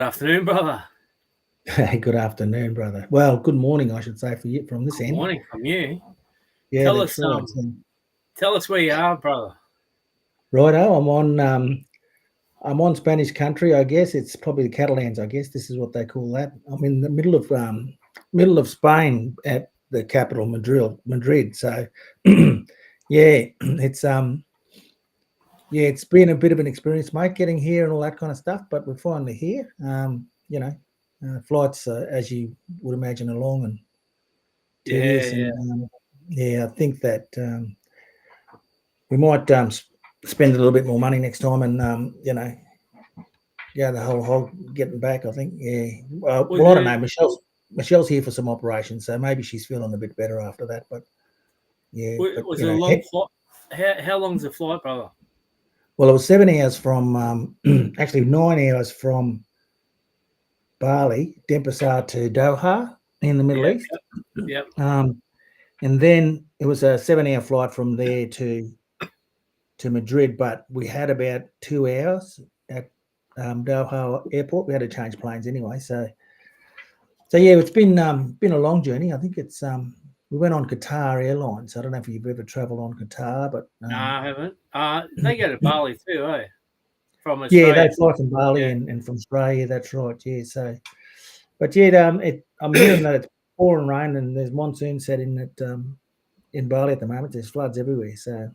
Afternoon, brother. Hey, good afternoon, brother. Well, good morning, I should say, for you from this Good end. morning from you. Yeah, Tell that's us, right. tell us where you are, brother. Righto, I'm on Spanish country. I guess it's probably the Catalans. I guess this is what they call that. I'm in the middle of Spain at the capital, Madrid. Madrid. So, yeah, it's been a bit of an experience, mate, getting here and all that kind of stuff. But we're finally here. Flights, as you would imagine, are long and Yeah, tedious, yeah. and I think that we might spend a little bit more money next time, and the whole getting back. I think, Was I don't it know. Michelle's here for some operations, so maybe she's feeling a bit better after that. But yeah, but was it a long flight? How long's the flight, brother? well, it was 7 hours from actually 9 hours from Bali, Denpasar to Doha in the Middle Yeah, East, yep. and then it was a 7 hour flight from there to Madrid, but we had about 2 hours at Doha Airport. We had to change planes anyway, so yeah, it's been a long journey. I think it's we went on Qatar Airlines. I don't know if you've ever travelled on Qatar, but No, I haven't. They go to Bali too, eh? From yeah, Australia. they fly from Bali Yeah. and from Australia. That's right. Yeah, so but yeah, I'm hearing that it's pouring rain and there's monsoon setting in Bali at the moment. There's floods everywhere, so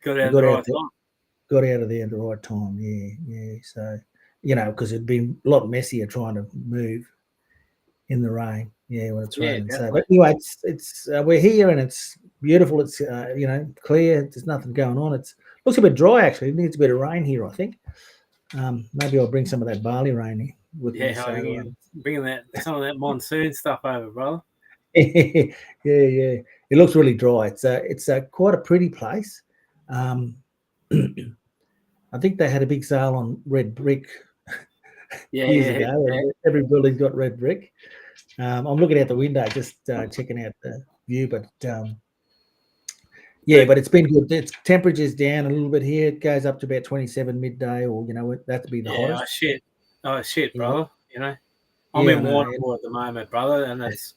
Got we out the right time. got out of there at the right time. Yeah, yeah. So because it'd been a lot messier trying to move in the rain. Yeah, when it's Yeah, raining. So, definitely. but anyway, it's we're here and it's beautiful. It's clear. There's nothing going on. It looks a bit dry actually. It needs a bit of rain here, I think. Maybe I'll bring some of that barley rain with me. Yeah, So, I think bringing that some of that monsoon stuff over, brother. yeah, yeah. It looks really dry. It's quite a pretty place. Um, I think they had a big sale on red brick Yeah, years yeah, ago, yeah. and every building's got red brick. I'm looking out the window, just checking out the view, but yeah, But but it's been good. It's temperature's down a little bit here. It goes up to about 27 midday, or that to be the yeah, hottest. oh shit, Yeah, brother. I'm yeah, I in know. Warrnambool at the moment, brother, and it's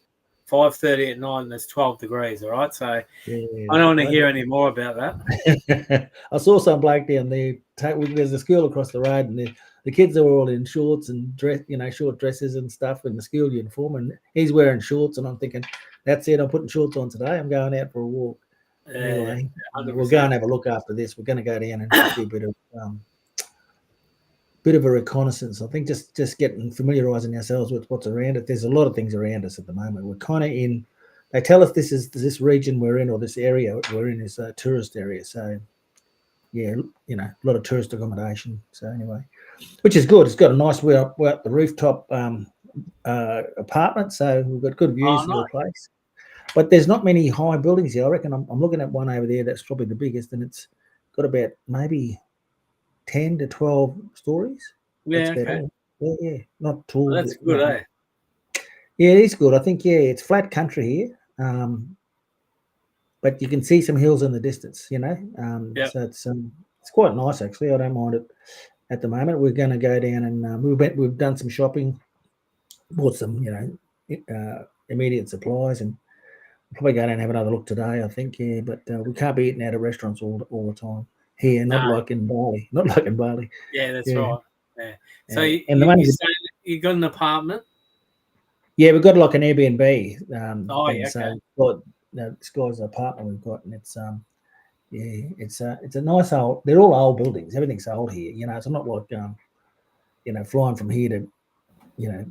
5:30 at night and it's 12 degrees. All right, so Yeah, I don't want to don't hear any more about that. I saw some bloke down there. There's a school across the road, and the kids are all in shorts and short dresses and stuff in the school uniform, and he's wearing shorts. And I'm thinking, that's it. I'm putting shorts on today. I'm going out for a walk. Yeah, Anyway, hundred we'll go percent. and have a look after this. We're going to go down and do a bit of a reconnaissance. I think just getting familiarising ourselves with what's around it. There's a lot of things around us at the moment. We're kind of in. They tell us this region we're in, or this area we're in, is a tourist area. So yeah, a lot of tourist accommodation. So anyway, which is good. It's got a nice we're up the rooftop apartment, so we've got good Oh, views of the nice. place. But there's not many high buildings here. I reckon I'm looking at one over there that's probably the biggest, and it's got about maybe 10 to 12 stories. That's Yeah, about okay. all. Yeah, yeah. Not Well, tall. that's good, Not. eh? Yeah, it is good. I think, yeah, it's flat country here. But you can see some hills in the distance, Yep. so it's quite nice actually. I don't mind it at the moment. We're going to go down and we've done some shopping, bought some immediate supplies, and probably go down and have another look today. I think, yeah, but we can't be eating out of restaurants all the time here. Not No. like in Bali. Not like in Bali. Yeah, that's Yeah, right. Yeah. So yeah. And the you money. saying you got an apartment? Yeah, we've got like an Airbnb Oh, thing. yeah, okay. So this guy's apartment we've got, and it's yeah, it's a nice old. They're all old buildings. Everything's old here. It's not like flying from here to you know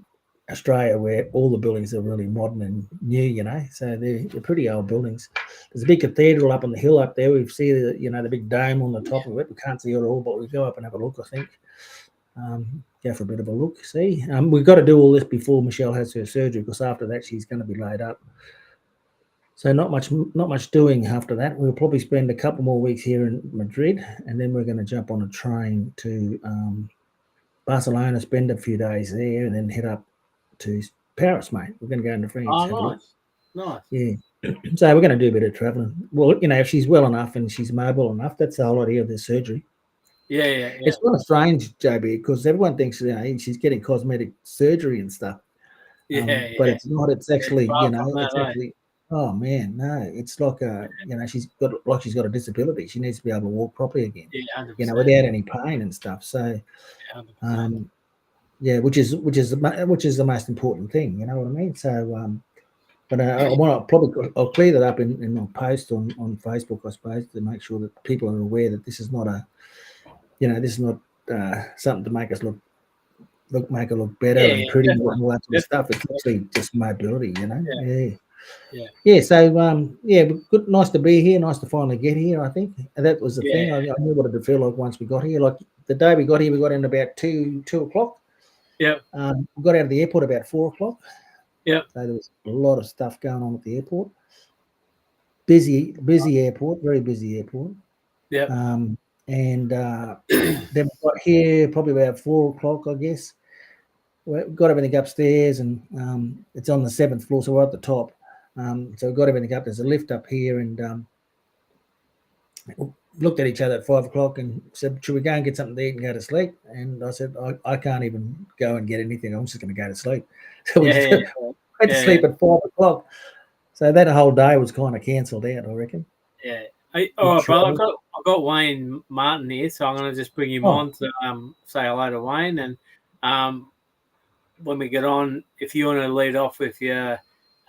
Australia where all the buildings are really modern and new. So they're pretty old buildings. There's a big cathedral up on the hill up there. We see the big dome on the top of it. We can't see it all, but we go up and have a look. I think go for a bit of a look. See, we've got to do all this before Michelle has her surgery because after that she's going to be laid up. So not much doing after that. We'll probably spend a couple more weeks here in Madrid, and then we're going to jump on a train to Barcelona, spend a few days there, and then head up to Paris, mate. We're going to go into France, Oh, have a look. nice. Nice. Yeah. So we're going to do a bit of travelling. Well, if she's well enough and she's mobile enough, that's the whole idea of this surgery. Yeah. It's kind of strange, JB, because everyone thinks she's getting cosmetic surgery and stuff. Yeah. But it's not. It's actually, Far from that, it's actually. Oh man, no! It's like she's got a disability. She needs to be able to walk properly again. Yeah, 100%. Without any pain and stuff. So, 100%. which is the most important thing. You know what I mean? So, but I'll clear that up in my post on Facebook, I suppose, to make sure that people are aware that this is not this is not something to make us make her look better and pretty and all that sort of stuff. It's actually just mobility, Yeah. So good. Nice to be here. Nice to finally get here. I think and that was the thing. I knew what it would feel like once we got here. Like the day we got here, we got in about 2 o'clock. Yep. We got out of the airport about 4 o'clock. Yep. So there was a lot of stuff going on at the airport. Busy airport. Very busy airport. Yep. And then we got here probably about 4 o'clock, I guess. We got everything upstairs, and it's on the 7th floor, so we're at the top. So we got everything up. There's a lift up here, and looked at each other at 5 o'clock and said, "Should we go and get something to eat and go to sleep?" And I said, "I can't even go and get anything. I'm just going to go to sleep." So we went to sleep at 5 o'clock. So that whole day was kind of cancelled out, I reckon. Yeah. All right, brother. I've got Wayne Martin here, so I'm going to just bring him on to say hello to Wayne. And when we get on, if you want to lead off with your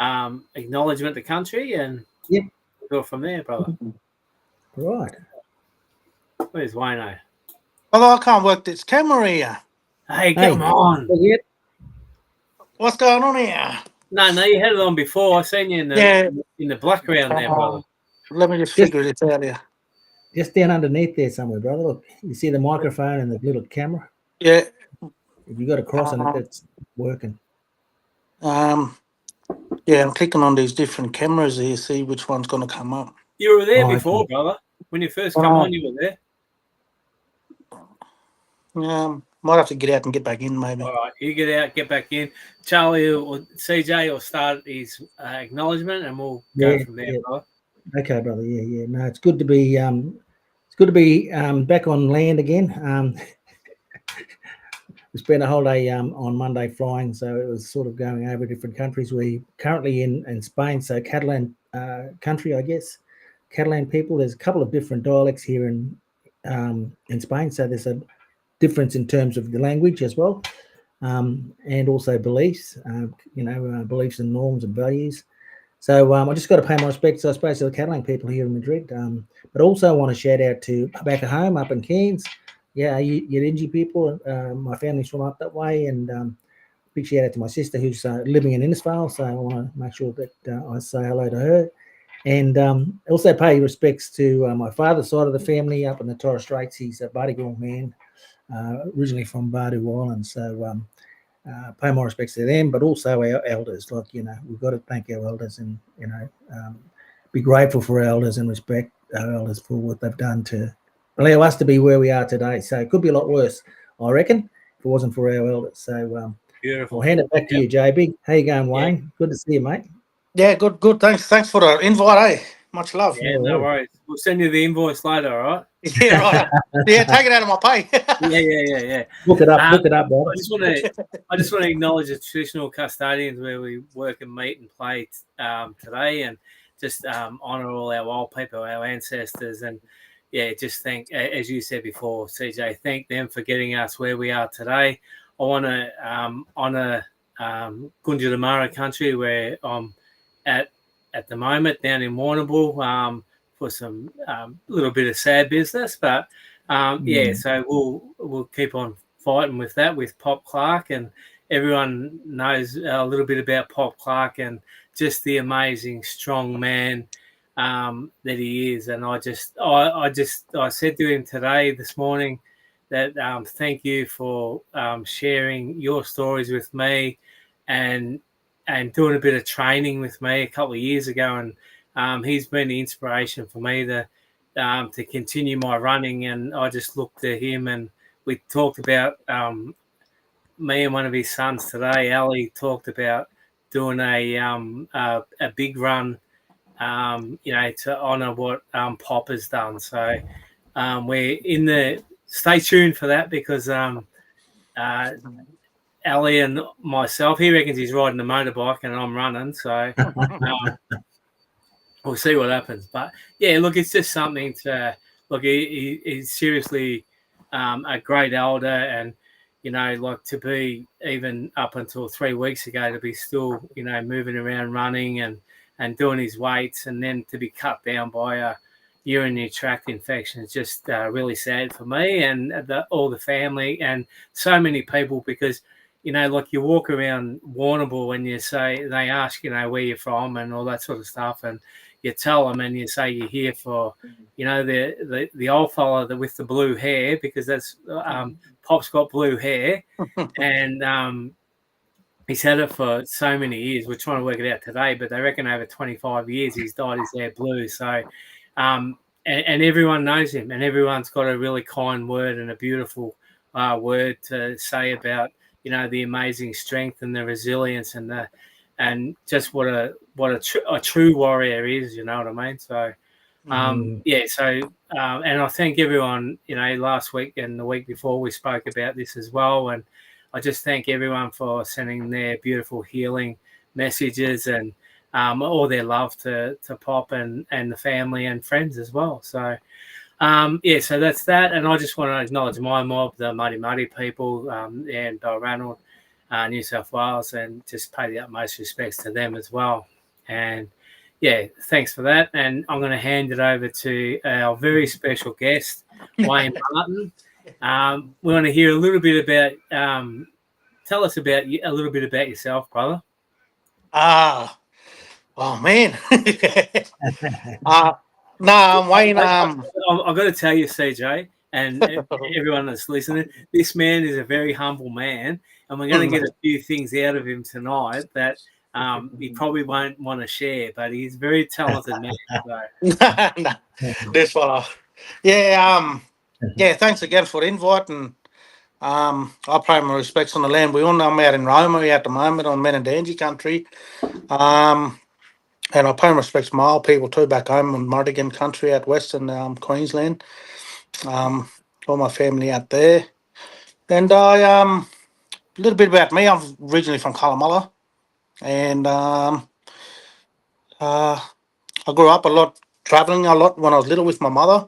acknowledgement to country, and we'll go from there, brother. Right. Where's Wayne? Well, I can't work this camera here. Hey, come on. What's going on here? No, you had it on before. I seen you in the background there, brother. Let me just figure this out here. Just down underneath there somewhere, brother. Look, you see the microphone and the little camera? Yeah. If you got a cross on it, that's working. Yeah, I'm clicking on these different cameras here, see which one's going to come up. You were there before, brother. When you first come on, you were there. Might have to get out and get back in, maybe. All right, you get out, get back in. Charlie or CJ will start his acknowledgement, and we'll go from there, brother. Okay, brother. Yeah. No, it's good to be. Back on land again. We spent a whole day on Monday flying, so it was sort of going over different countries. We're currently in Spain, so Catalan country, I guess. Catalan people. There's a couple of different dialects here in Spain, so there's a difference in terms of the language as well, and also beliefs. Beliefs and norms and values. So I just got to pay my respects, I suppose, to the Catalan people here in Madrid. But also I want to shout out to back at home up in Cairns. Yeah, Yidinji people. My family's from up that way, and big shout out to my sister who's living in Innisfail. So I want to make sure that I say hello to her, and also pay respects to my father's side of the family up in the Torres Straits. He's a Bardigal man, originally from Bardu Island. So pay my respects to them, but also our elders. We've got to thank our elders, and be grateful for our elders and respect our elders for what they've done to allow us to be where we are today. So it could be a lot worse, I reckon, if it wasn't for our elders. So beautiful. I'll hand it back to you, JB. How you going, Wayne? Yeah. Good to see you, mate. Yeah, good. Thanks for the invite, Much love. Yeah, no worries. We'll send you the invoice later, all right? Yeah, right. Yeah, take it out of my pay. Yeah. Look it up, bro. I just want to acknowledge the traditional custodians where we work and meet and play today, and just honour all our old people, our ancestors, and just thank, as you said before, CJ, thank them for getting us where we are today. I want to honour Gunditjmara country, where I'm at the moment down in Warrnambool for some little bit of sad business, but so we'll keep on fighting with that with Pop Clark, and everyone knows a little bit about Pop Clark and just the amazing strong man that he is. And I said to him this morning that thank you for sharing your stories with me and doing a bit of training with me a couple of years ago, and he's been the inspiration for me to continue my running. And I just looked at him, and we talked about me and one of his sons today. Ali talked about doing a big run, to honour what Pop has done. So we're in the stay tuned for that because Ali and myself, he reckons he's riding the motorbike and I'm running, so we'll see what happens. But yeah, look, it's just something to look. He's seriously a great elder, and like to be even up until 3 weeks ago to be still moving around, running and doing his weights, and then to be cut down by a urinary tract infection is just really sad for me and all the family and so many people because. Like you walk around Warrnambool and they ask, where you're from and all that sort of stuff. And you tell them and you say you're here for, the old fella with the blue hair because that's Pop's got blue hair. And he's had it for so many years. We're trying to work it out today, but they reckon over 25 years he's dyed his hair blue. So, and everyone knows him and everyone's got a really kind word and a beautiful word to say about, the amazing strength and the resilience and just what a true warrior is, you know what I mean? So, and I thank everyone, last week and the week before we spoke about this as well. And I just thank everyone for sending their beautiful healing messages and all their love to Pop and the family and friends as well. So, so that's that. And I just want to acknowledge my mob, the Muddy people, and Balranald, New South Wales, and just pay the utmost respects to them as well. And yeah, thanks for that. And I'm going to hand it over to our very special guest, Wayne Martin. We want to hear a little bit about, tell us about a little bit about yourself, brother. Oh man. No, I'm Wayne. I've got to tell you, CJ, and everyone that's listening, this man is a very humble man, and we're going to get a few things out of him tonight that he probably won't want to share, but he's a very talented man. So. This fella. Yeah, thanks again for the invite, and I pay my respects on the land. We all know I'm out in Roma at the moment on Menandangi country. And I pay my respects to my old people too back home in Mardigan country out western Queensland. All my family out there. And I a little bit about me. I'm originally from Colomulla, and I grew up a lot, travelling a lot when I was little with my mother,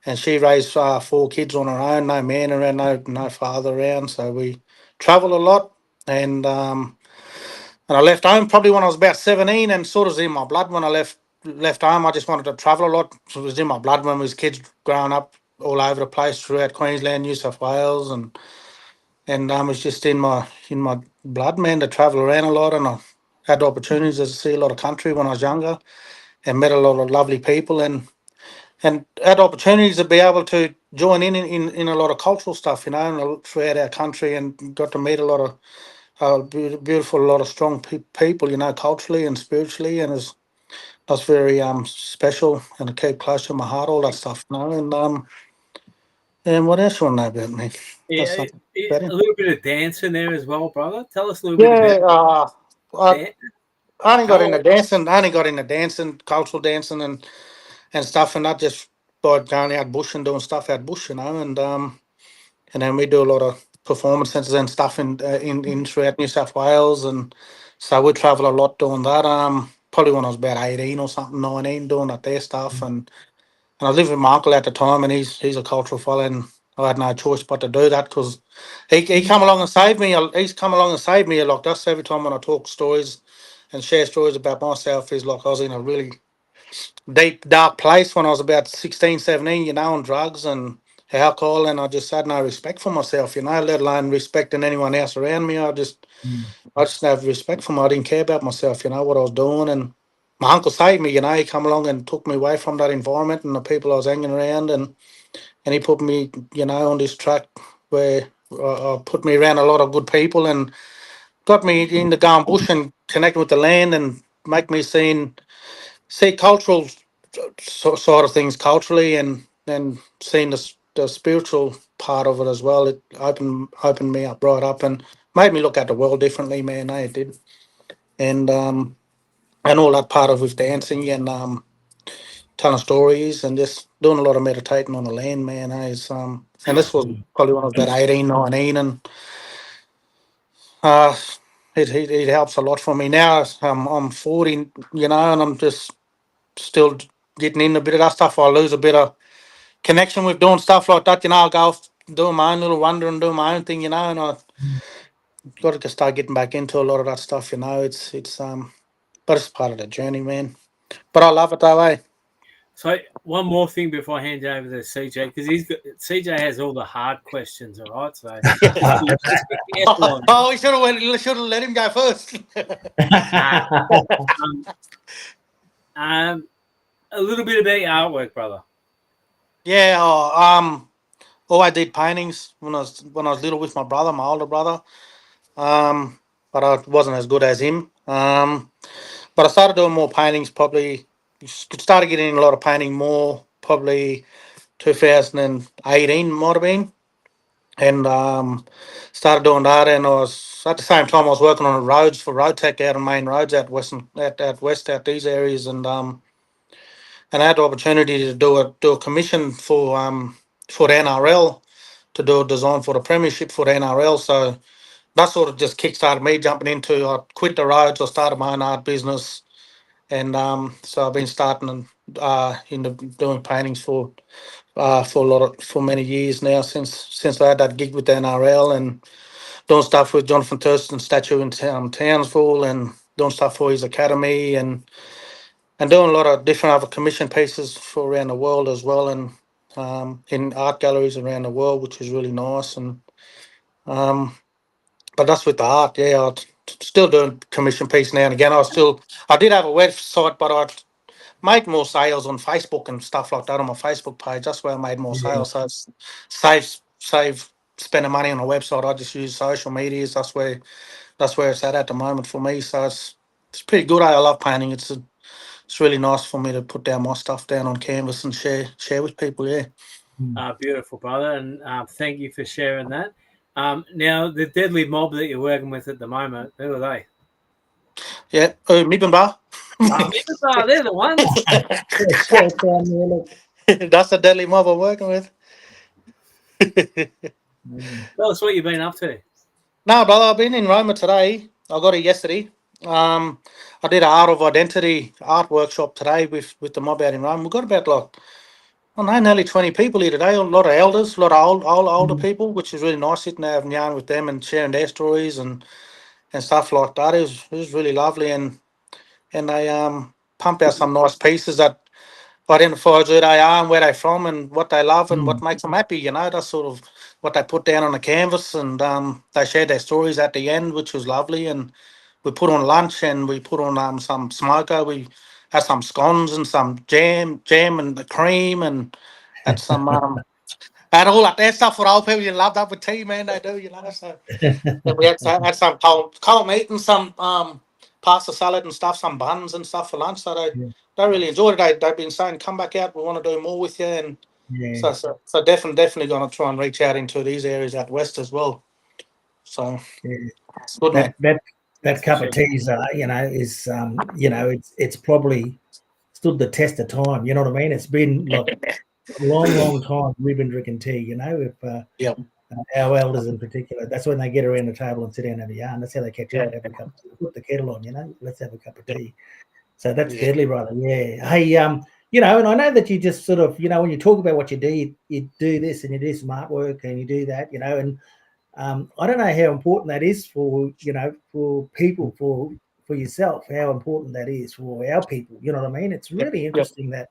and she raised 4 kids on her own, no man around, no father around, so we travelled a lot, and I left home probably when I was about 17, and sort of was in my blood when I left home. I just wanted to travel a lot. So it was in my blood when we was kids growing up all over the place throughout Queensland, New South Wales, and it was just in my blood, man, to travel around a lot. And I had opportunities to see a lot of country when I was younger, and met a lot of lovely people, and had opportunities to be able to join in a lot of cultural stuff, throughout our country, and got to meet a lot of beautiful, a lot of strong people, culturally and spiritually, and that's very special, and I keep close to my heart, all that stuff, and what else you want to know about me? Yeah, a little bit of dancing there as well, brother. Tell us a little bit about I only got into dancing, cultural dancing and stuff, and not just by going out bush and doing stuff out bush, and then we do a lot of performance centres and stuff in throughout New South Wales, and so we travel a lot doing that. Probably when I was about 18 or something, 19, doing that there stuff, and I lived with my uncle at the time, and he's a cultural fella, and I had no choice but to do that because he come along and saved me. He's come along and saved me. Like that's every time when I talk stories and share stories about myself, is like I was in a really deep, dark place when I was about 16, 17, on drugs and alcohol, and I just had no respect for myself, let alone respecting anyone else around me. I just have respect for me. I didn't care about myself, what I was doing. And my uncle saved me, he come along and took me away from that environment and the people I was hanging around, and he put me, on this track where put me around a lot of good people and got me into going bush and connecting with the land and make me see cultural sort of things culturally, and then seeing the spiritual part of it as well. It opened me up right up and made me look at the world differently, man. It did, and all that part of with dancing and telling stories and just doing a lot of meditating on the land, man. And this was probably when I was about 18, 19, and uh, it helps a lot for me now. I'm 40, and I'm just still getting in a bit of that stuff. I lose a bit of connection with doing stuff like that. I'll go off doing my own little wander and doing my own thing, and I got to start getting back into a lot of that stuff. But it's part of the journey, man. But I love it that way. So one more thing before I hand you over to CJ, because CJ has all the hard questions, all right? So just be careful on Oh, we should have let him go first. a little bit about your artwork, brother. Yeah, I did paintings when I was little with my brother, my older brother. But I wasn't as good as him. But I started doing more paintings. Probably started getting a lot of painting more. Probably 2018 might have been, and started doing that. And I was at the same time I was working on the roads for road tech out on main roads out west out these areas, and I had the opportunity to do a commission for the NRL to do a design for the premiership for the NRL. So that sort of just kickstarted me jumping into. I quit the roads. I started my own art business, and so I've been starting into doing paintings for many years now since I had that gig with the NRL and doing stuff with Jonathan Thurston's statue in Townsville and doing stuff for his academy and doing a lot of different other commission pieces for around the world as well, and in art galleries around the world, which is really nice. And but that's with the art, yeah. Still doing commission piece now and again. I did have a website, but I made more sales on Facebook and stuff like that on my Facebook page. That's where I made more sales. So it's save spending money on a website. I just use social medias. That's where it's at the moment for me. So it's pretty good. I love painting. It's really nice for me to put down my stuff down on canvas and share with people. Yeah. Beautiful, brother, and thank you for sharing that. Now, the deadly mob that you're working with at the moment, who are they? Yeah. Oh, Mibamba. They're the ones. That's the deadly mob I'm working with. Tell us what you've been up to. No, brother, I've been in Roma today. I got it yesterday. I did an art of identity art workshop today with the mob out in Rome. We've got about nearly 20 people here today. A lot of elders, a lot of older people, which is really nice sitting there having yarn with them and sharing their stories and stuff like that. It was really lovely, and they pump out some nice pieces that identifies who they are and where they're from and what they love and what makes them happy. That's sort of what they put down on the canvas, and they shared their stories at the end, which was lovely. And we put on lunch and we put on some smoker. We had some scones and some jam and the cream and had some had all that stuff for old people. You love that with tea, man. They do, So then we had some cold meat and some pasta salad and stuff, some buns and stuff for lunch. So they really enjoyed it. They've been saying, "Come back out. We want to do more with you." And so definitely going to try and reach out into these areas out west as well. So it's good, man. That cup of tea is it's probably stood the test of time. You know what I mean? It's been like a long time we've been drinking tea. If our elders in particular, that's when they get around the table and sit down and have a yarn. That's how they catch up. Have a cup of tea. Put the kettle on. Let's have a cup of tea. So that's deadly, brother. Yeah. Hey, and I know that you just sort of, when you talk about what you do, you do this and you do some artwork and you do that, and I don't know how important that is for people, for yourself, how important that is for our people. You know what I mean? It's really interesting that,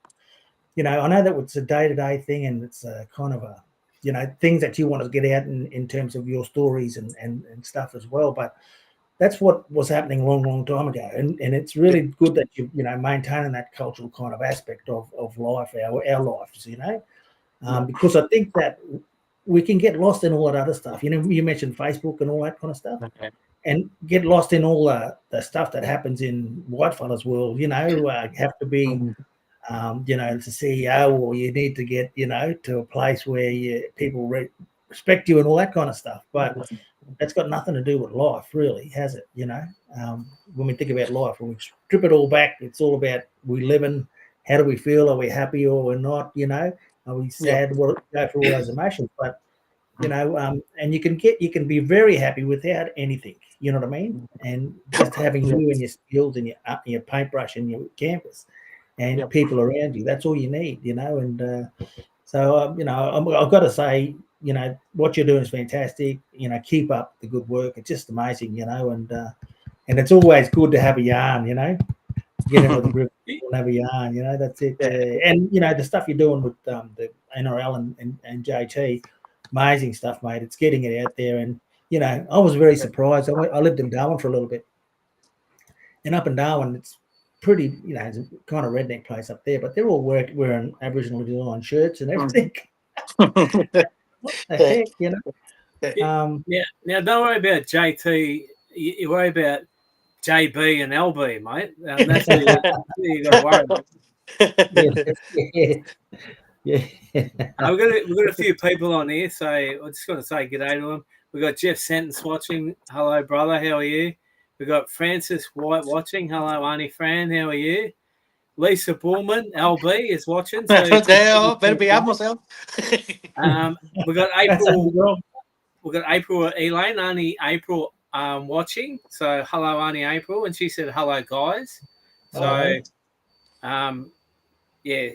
I know that it's a day-to-day thing and it's a kind of a, things that you want to get out in terms of your stories and stuff as well. But that's what was happening a long time ago. And it's really good that you're maintaining that cultural kind of aspect of life, our lives, because I think that we can get lost in all that other stuff. You mentioned Facebook and all that kind of stuff, and get lost in all the stuff that happens in whitefellas world. Have to be, the CEO, or you need to get, to a place where people respect you and all that kind of stuff. But that's got nothing to do with life, really, has it? When we think about life, when we strip it all back, it's all about we living, how do we feel? Are we happy or we're not? Are we sad? Well, go through all those emotions, but and you can be very happy without anything. You know what I mean? And just having you and your skills and your paintbrush and your canvas and people around you. That's all you need. And so I've got to say, what you're doing is fantastic. Keep up the good work. It's just amazing. And it's always good to have a yarn. Get in with a group and have a yarn. That's it. And the stuff you're doing with the NRL and JT, amazing stuff, mate. It's getting it out there. And I was very surprised. I lived in Darwin for a little bit, and up in Darwin, it's pretty, it's a kind of redneck place up there, but they're all wearing Aboriginal design shirts and everything. What the heck, Now, don't worry about JT. You worry about JB and LB, mate. That's what you got to worry about. Yeah. We've got a few people on here, so I just want to say good day to them. We've got Jeff Sentence watching. Hello, brother. How are you? We've got Francis White watching. Hello, Auntie Fran. How are you? Lisa Bullman, LB, is watching. So better be up myself. We've got April. We've got April Elaine, Auntie April, watching. So hello, Auntie April, and she said hello, guys. So, yeah.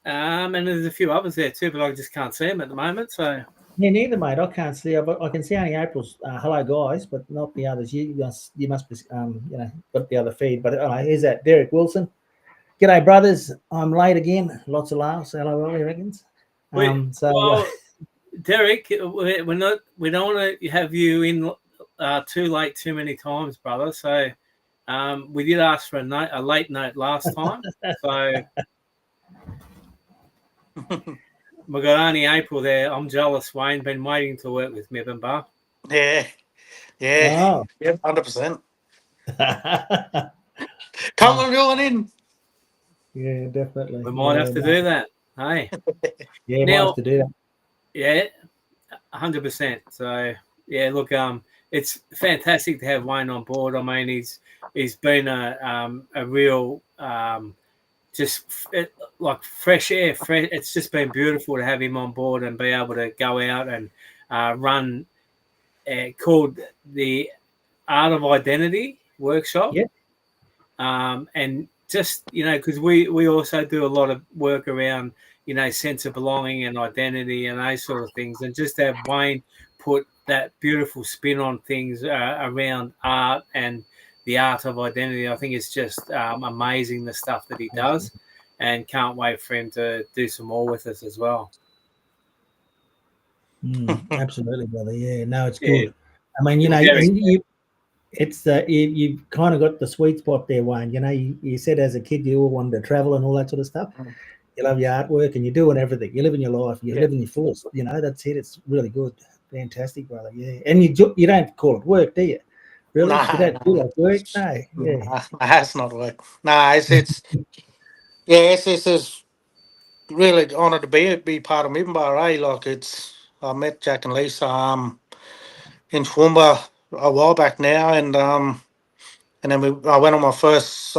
And there's a few others there too, but I just can't see them at the moment. So yeah, neither, mate. I can't see. I can see only April's hello, guys, but not the others. You must be got the other feed. But here's that Derek Wilson. G'day, brothers. I'm late again. Lots of laughs. LOL, he reckons. Derek, we don't want to have you in too late too many times, brother. So we did ask for a late note last time. So we got Auntie April there. I'm jealous, Wayne. Been waiting to work with Mibbenbar. Yeah. 100%. Come on, going in. Yeah, definitely. We might have to do that. Hey. Yeah, might have to do that. Yeah, 100%. So yeah, look, it's fantastic to have Wayne on board. I mean, he's been a real like fresh air. It's just been beautiful to have him on board and be able to go out and run called the Art of Identity workshop. Yeah. And just because we also do a lot of work around sense of belonging and identity and those sort of things, and just have Wayne put that beautiful spin on things around art and the art of identity. I think it's just amazing, the stuff that he does, and can't wait for him to do some more with us as well. Absolutely, brother. Yeah, no, it's Yeah. good. I mean, you've kind of got the sweet spot there, Wayne. You said as a kid you all wanted to travel and all that sort of stuff. You love your artwork and you're doing everything. You're living your life. You're living your fullest. That's it. It's really good. Fantastic, brother. Yeah, and you don't call it work, do you? Really? Nah, you don't feel like work? No. Yeah. Nah, that's not work. Nah, it's really honoured to be part of Middenbar, eh? Like I met Jack and Lisa in Toowoomba a while back now, and then I went on my first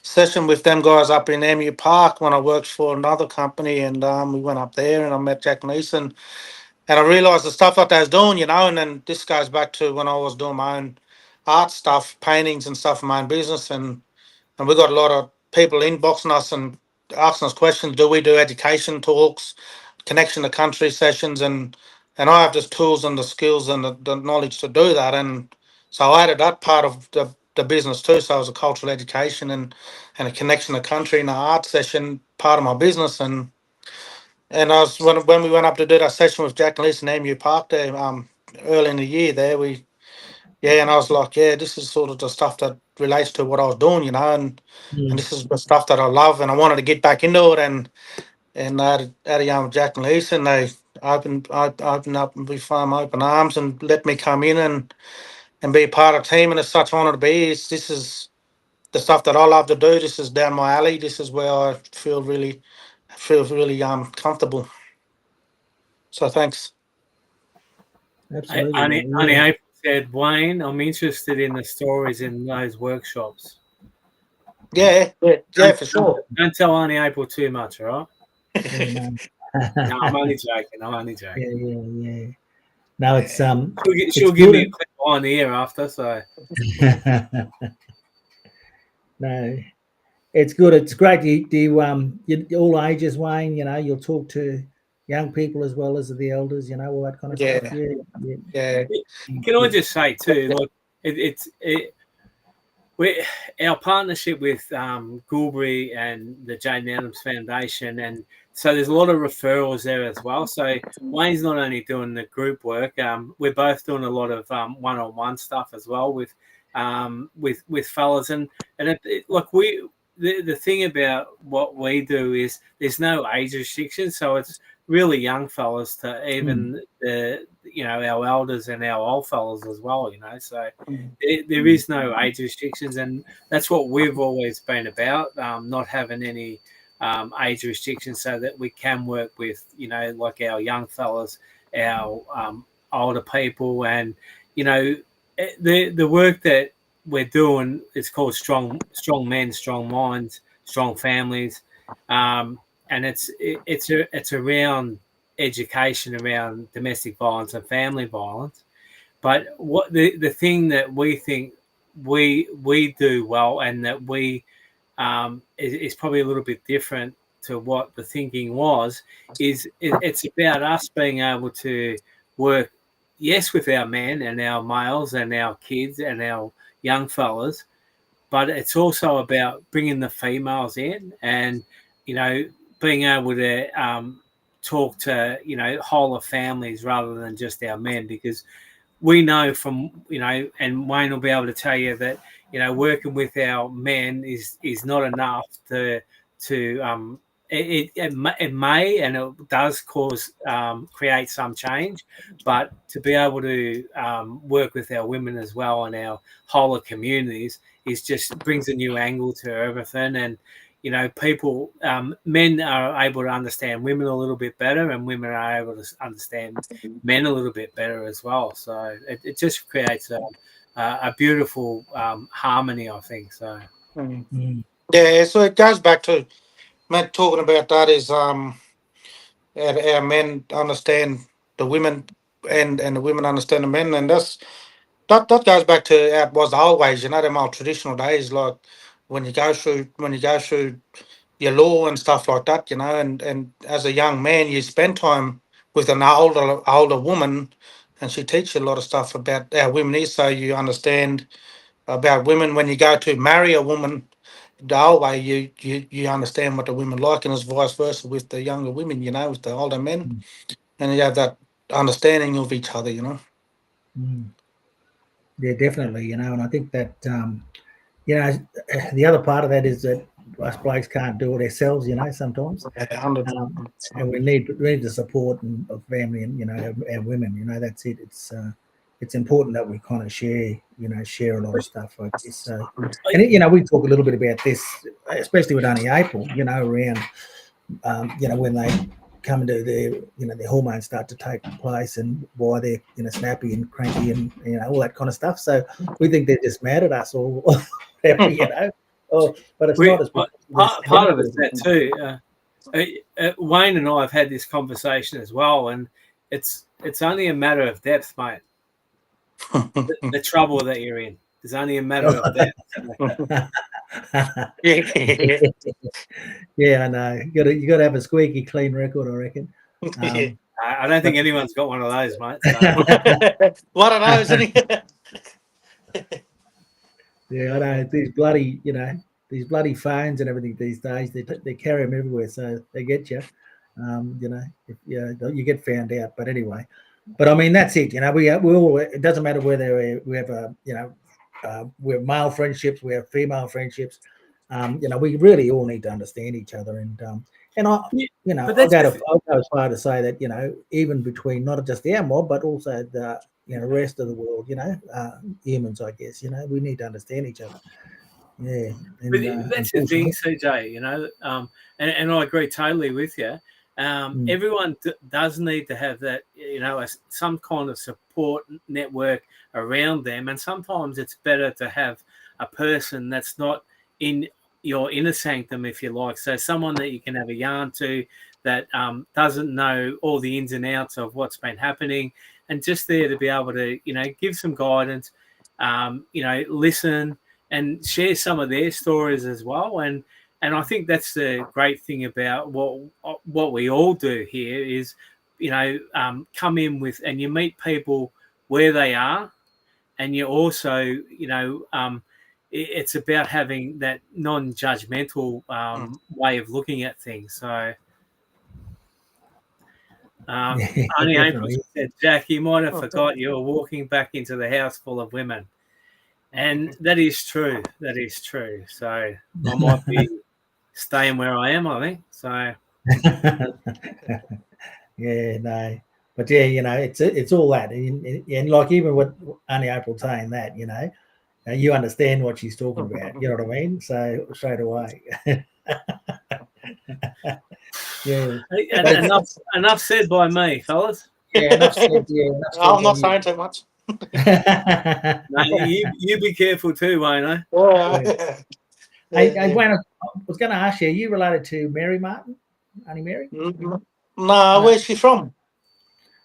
session with them guys up in Emu Park when I worked for another company, and we went up there and I met Jack and Lisa, and I realised the stuff that they was doing, and then this goes back to when I was doing my own art stuff, paintings and stuff in my own business, and we got a lot of people inboxing us and asking us questions. Do we do education talks, connection to country sessions, and I have the tools and the skills and the knowledge to do that, and so I added that part of the business too. So it was a cultural education and a connection to country in the art session part of my business, and I was when we went up to do that session with Jack and Lisa in Emu Park there early in the year there and I was like, this is sort of the stuff that relates to what I was doing, and this is the stuff that I love, and I wanted to get back into it, and I had a yarn with Jack and Lisa, and they opened up with open arms and let me come in and be part of the team, and it's such an honour to be. This is the stuff that I love to do. This is down my alley. This is where I feel really comfortable. So thanks. Absolutely. Annie April said, Wayne, I'm interested in the stories in those workshops. Yeah, for sure. Don't tell Auntie April too much, all right? Yeah, no. No, I'm only joking. I'm only joking. Yeah. No, it's She'll give me a clip on the ear after. So no, it's good. It's great. You all ages, Wayne. You know, you'll talk to young people as well as the elders. You know, all that kind of stuff. Yeah. Can I just say too? Look, our partnership with Goulbury and the Jane Adams Foundation, and so there's a lot of referrals there as well. So Wayne's not only doing the group work, we're both doing a lot of one-on-one stuff as well with fellas. And look, the thing about what we do is there's no age restriction, so it's really young fellas to even our elders and our old fellas as well. So there is no age restrictions, and that's what we've always been about, not having any age restrictions, so that we can work with like our young fellas, our older people, and the work that we're doing is called strong men, strong minds, strong families, and it's around education around domestic violence and family violence. But what the thing that we think we do well, and that we is probably a little bit different to what the thinking was, is it's about us being able to work, yes, with our men and our males and our kids and our young fellas, but it's also about bringing the females in, and being able to talk to whole of families rather than just our men, because we know from and Wayne will be able to tell you that working with our men is not enough to it may and it does cause create some change, but to be able to work with our women as well and our whole of communities is just brings a new angle to everything. And people, men are able to understand women a little bit better, and women are able to understand men a little bit better as well. So it just creates a beautiful harmony, I think. So Yeah, so it goes back to Matt talking about that is our men understand the women, and the women understand the men, and that goes back to how it was always, them old traditional days, like when you go through your law and stuff like that, and as a young man you spend time with an older woman, and she teaches you a lot of stuff about how women is, so you understand about women. When you go to marry a woman the old way, you understand what the women like, and it's vice versa with the younger women, with the older men, and you have that understanding of each other, Yeah, definitely. And I think that the other part of that is that us blokes can't do it ourselves, sometimes. And we need the support of family and our women. That's it. It's important that we kind of share a lot of stuff like this. So, and we talk a little bit about this, especially with Auntie April. Around when they come into their hormones start to take place, and why they're snappy and cranky and all that kind of stuff. So we think they're just mad at us or whatever, but it's not as part of it's that too. Wayne and I have had this conversation as well, and it's only a matter of depth, mate. The trouble that you're in is only a matter of depth. Yeah, I know. You got to have a squeaky clean record, I reckon. I don't think anyone's got one of those, mate. So. One of those, isn't it? Yeah, I know. These bloody phones and everything these days, they carry them everywhere, so they get you. If you get found out. But anyway, I mean that's it. We all. It doesn't matter whether we have we have male friendships, we have female friendships. We really all need to understand each other, and I'll go as far to say that even between not just our mob but also the rest of the world, humans, I guess, we need to understand each other. Yeah, that's the thing, CJ. And I agree totally with you. Everyone does need to have that, some kind of support network around them, and sometimes it's better to have a person that's not in your inner sanctum, if you like. So someone that you can have a yarn to that doesn't know all the ins and outs of what's been happening, and just there to be able to, give some guidance, listen and share some of their stories as well. And I think that's the great thing about what we all do here is, come in with, and you meet people where they are, and you also, it's about having that non-judgmental way of looking at things. So, Yeah, Auntie April definitely. said, Jack, you might have forgot you were walking back into the house full of women. And that is true. That is true. So I might be staying where I am, I think. So Yeah, no, but yeah, it's all that, and like even with Auntie April saying that, you understand what she's talking about. You know what I mean? So straight away, yeah. But enough said by me, fellas. yeah, enough said. Yeah, enough said I'm by not you. saying too much. No, you be careful too, won't I? Yeah. Hey, Wayne, I was going to ask you, are you related to Mary Martin, Auntie Mary? No, where's she from?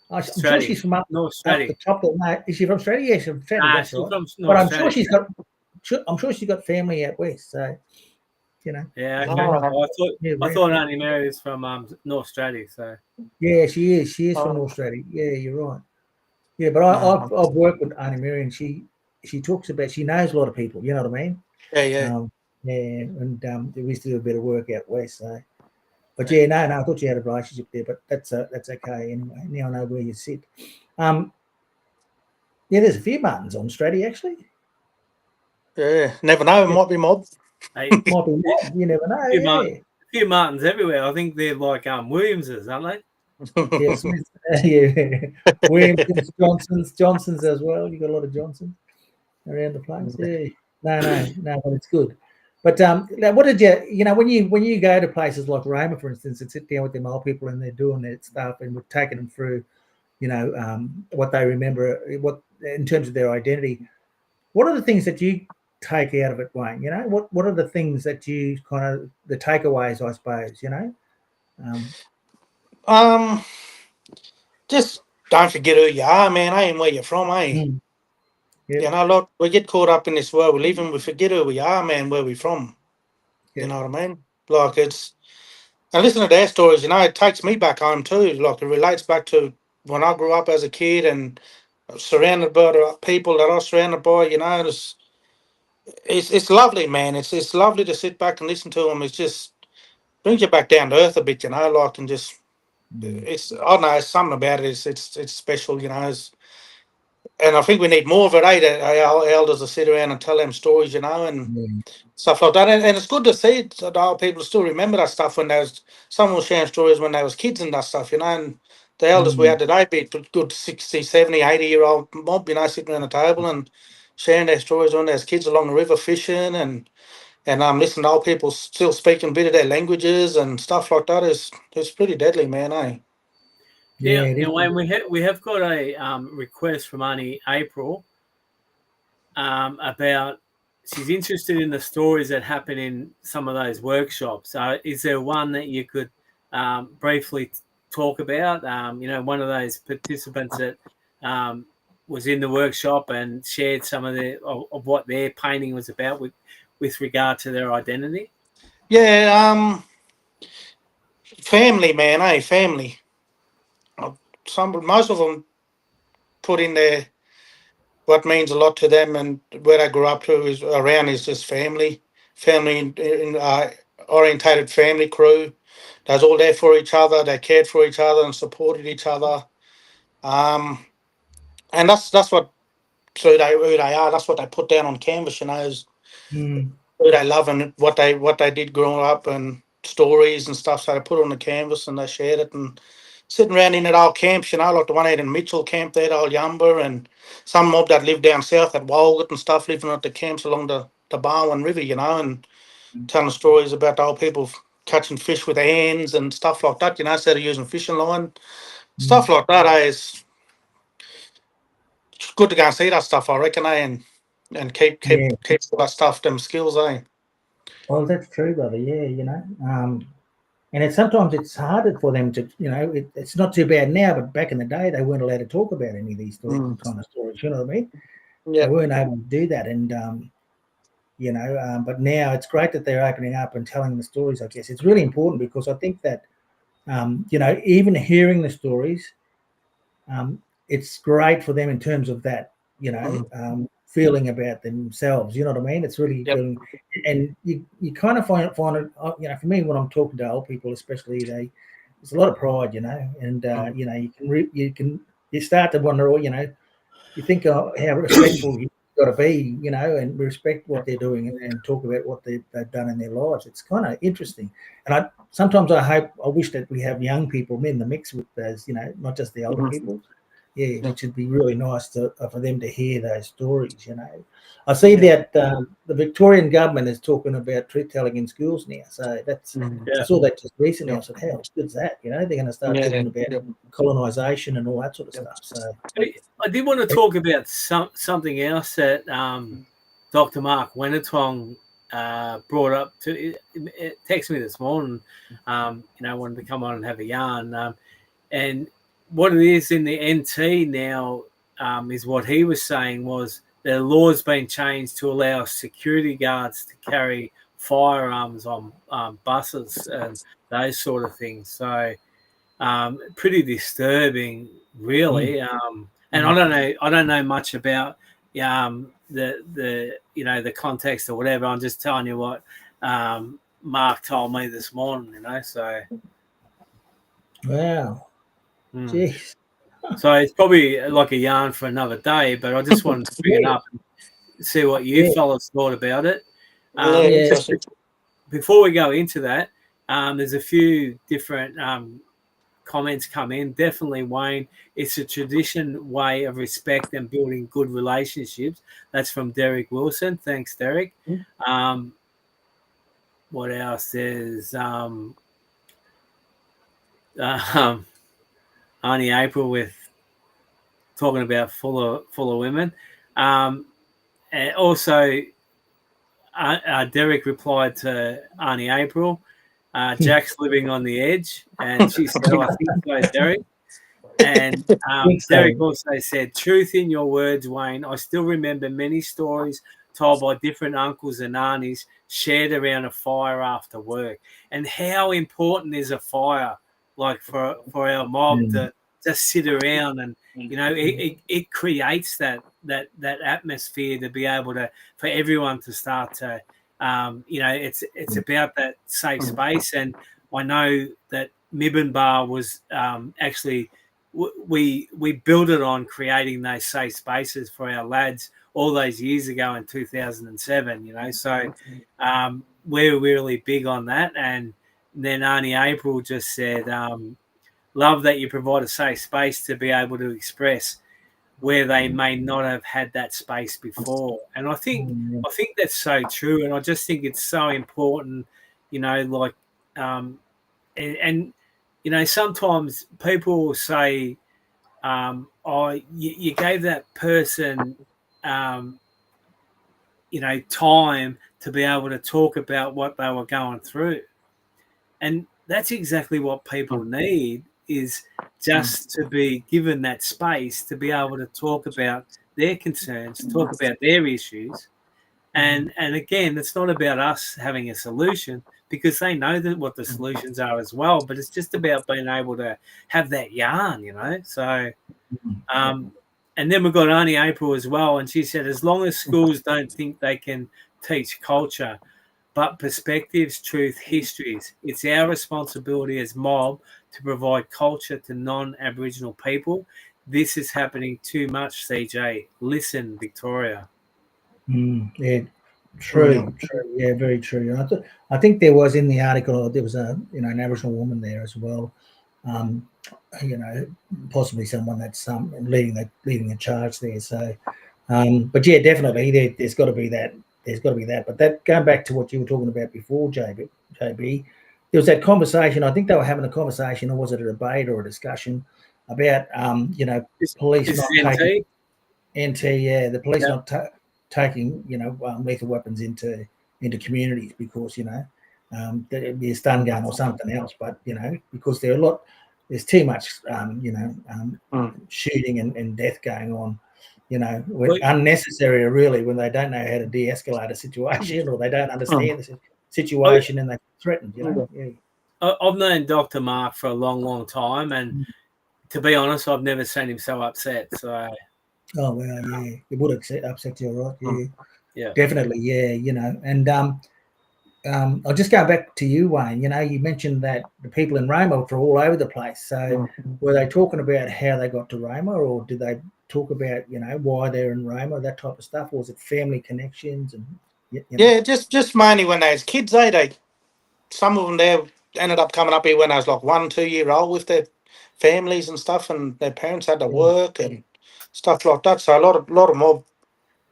I'm sure she's from North up the Straddie. top of that. Is she from Straddie? Yeah, she's from Straddie, that's She's right. from But North I'm sure Straddie. I'm sure she's got family out west. So, Yeah, okay. Oh. I thought Auntie Mary was from North Straddie. So yeah, she is. She is from Oh. North Straddie. Yeah, you're right. Yeah, but No. I've worked with Auntie Mary, and she talks about, she knows a lot of people. You know what I mean? Yeah. Yeah, and we used to do a bit of work out west. So, but yeah, no, I thought you had a relationship there, but that's okay anyway. Now I know where you sit. Yeah, there's a few Martins on Straddie actually. Yeah. Never know. It might be mob. hey, Might be mob. You never know. Yeah. A few Martins everywhere. I think they're like Williamses, aren't they? Yeah, Smith, yeah. Williamsons, Johnsons as well. You got a lot of Johnsons around the place. Yeah. No, but it's good. But now what did when you go to places like Roma, for instance, and sit down with them old people and they're doing their stuff and we're taking them through, what they remember, what in terms of their identity. What are the things that you take out of it, Wayne? What are the things that you kind of the takeaways, I suppose, um, just don't forget who you are, man. And where you're from, eh? Mm, yeah, Look, we get caught up in this world we live in. We forget who we are, man. Where we're from. yeah. You know what I mean? Like and listening to their stories, it takes me back home too. Like it relates back to when I grew up as a kid and surrounded by the people that I was surrounded by. It's lovely, man. It's lovely to sit back and listen to them. It's just brings you back down to earth a bit, like and just it's I don't know, it's something about it. It's special, and I think we need more of it, that our elders to sit around and tell them stories, and Yeah. stuff like that. And it's good to see it, so the old people still remember that stuff when they was someone was sharing stories when they was kids and that stuff, and the elders we Mm, had today be a good 60, 70, 80-year-old mob, sitting around the table and sharing their stories when they was kids along the river fishing and listening to old people still speaking a bit of their languages and stuff like that is it's pretty deadly, man, eh? yeah, it Now, is. Wayne, we have got a request from Auntie April about she's interested in the stories that happen in some of those workshops. So, is there one that you could briefly talk about? One of those participants that was in the workshop and shared some of what their painting was about with regard to their identity. Yeah, family, man, eh? Family. Most of them put in their what means a lot to them and where I grew up to is just family orientated family crew. They was all there for each other. They cared for each other and supported each other. Um, and that's what who they are. That's what they put down on canvas. Is Mm, who they love and what they did growing up and stories and stuff. So they put it on the canvas and they shared it and sitting around in that old camps, like the one out in Mitchell camp there, the old Yumba, and some mob that lived down south at Walgett and stuff, living at the camps along the Barwon River, and telling stories about the old people catching fish with their hands and stuff like that, instead of using fishing line. Stuff mm. like that, It's good to go and see that stuff, I reckon, And keep Yeah, all that stuff, them skills, Well, that's true, brother. Yeah, and sometimes it's harder for them to, it's not too bad now, but back in the day, they weren't allowed to talk about any of these kind of stories. You know what I mean? Yeah. They weren't able to do that, and but now it's great that they're opening up and telling the stories. I guess it's really important because I think that, even hearing the stories, it's great for them in terms of that, feeling about themselves. You know what I mean? It's really feeling, and you kind of find it. For me, when I'm talking to old people, especially, there's a lot of pride, and you start to wonder, you think how respectful you've got to be, and respect what they're doing and talk about what they've done in their lives. It's kind of interesting. And sometimes I wish that we have young people in the mix with those, not just the older people. Yeah, which would be really nice for them to hear those stories. I see that the Victorian government is talking about truth telling in schools now. So I saw that just recently. I said, how good is that? They're going to start talking about colonisation and all that sort of stuff. So I did want to talk about something else that Dr. Mark Wenatong brought up. It texted me this morning. Wanted to come on and have a yarn, and what it is in the NT now is what he was saying was the law's been changed to allow security guards to carry firearms on buses and those sort of things. So pretty disturbing, really. And I don't know much about the context or whatever. I'm just telling you what Mark told me this morning. So wow. Jeez. So it's probably like a yarn for another day, but I just wanted to bring it up and see what you fellas thought about it. Just before we go into that, there's a few different comments come in. Definitely, Wayne, it's a tradition way of respect and building good relationships. That's from Derek Wilson. Thanks, Derek. What else? There's Auntie April with talking about full of women. And also, Derek replied to Auntie April, Jack's living on the edge. And she said, I think so, Derek. And Derek also said, truth in your words, Wayne. I still remember many stories told by different uncles and aunties shared around a fire after work. And how important is a fire, like for our mob to just sit around and, it creates that atmosphere to be able to, for everyone to start to, it's about that safe space. And I know that Mibbenbar was actually, we built it on creating those safe spaces for our lads all those years ago in 2007, so we're really big on that. And then Auntie April just said, love that you provide a safe space to be able to express where they may not have had that space before. And I think that's so true. And I just think it's so important, sometimes people will say, you gave that person, time to be able to talk about what they were going through. And that's exactly what people need, is just to be given that space to be able to talk about their concerns, talk about their issues. And again, it's not about us having a solution, because they know that what the solutions are as well. But it's just about being able to have that yarn, So, and then we've got Auntie April as well, and she said, as long as schools don't think they can teach culture, but perspectives, truth, histories, it's our responsibility as mob to provide culture to non-Aboriginal people. This is happening too much, CJ. Listen, Victoria. Yeah, true. Yeah, very true. I think there was in the article, there was an Aboriginal woman there as well. Possibly someone that's leading the charge there. So, but yeah, definitely there's got to be that. There's got to be that. But that, going back to what you were talking about before, JB, there was that conversation. I think they were having a conversation, or was it a debate or a discussion about police not taking NT, the police not taking lethal weapons into into communities because there'd be a stun gun or something else. But because there's too much shooting and death going on. Unnecessary really when they don't know how to de-escalate a situation or they don't understand the situation and they're threatened. Yeah. I've known Dr. Mark for a long, long time, and to be honest, I've never seen him so upset. So, oh well, yeah, it would upset you, right? Yeah, definitely, yeah. And I'll just go back to you, Wayne. You mentioned that the people in Roma were all over the place. So, were they talking about how they got to Roma, or did they talk about why they're in Roma, that type of stuff, or was it family connections and? Yeah, just mainly when they was kids. Some of them there ended up coming up here when I was like 1-2 year old with their families and stuff, and their parents had to work and stuff like that. So a lot of mob